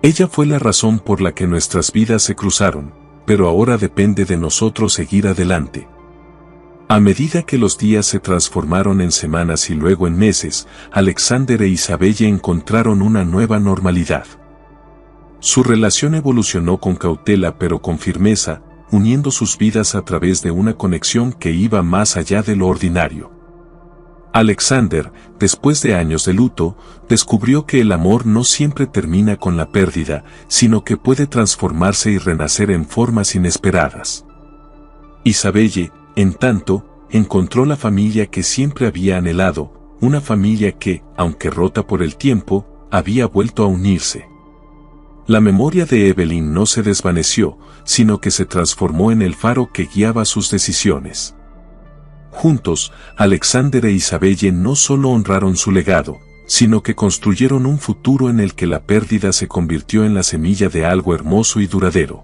Ella fue la razón por la que nuestras vidas se cruzaron, pero ahora depende de nosotros seguir adelante. A medida que los días se transformaron en semanas y luego en meses, Alexander e Isabelle encontraron una nueva normalidad. Su relación evolucionó con cautela pero con firmeza, uniendo sus vidas a través de una conexión que iba más allá de lo ordinario. Alexander, después de años de luto, descubrió que el amor no siempre termina con la pérdida, sino que puede transformarse y renacer en formas inesperadas. Isabelle, en tanto, encontró la familia que siempre había anhelado, una familia que, aunque rota por el tiempo, había vuelto a unirse. La memoria de Evelyn no se desvaneció, sino que se transformó en el faro que guiaba sus decisiones. Juntos, Alexander e Isabelle no solo honraron su legado, sino que construyeron un futuro en el que la pérdida se convirtió en la semilla de algo hermoso y duradero.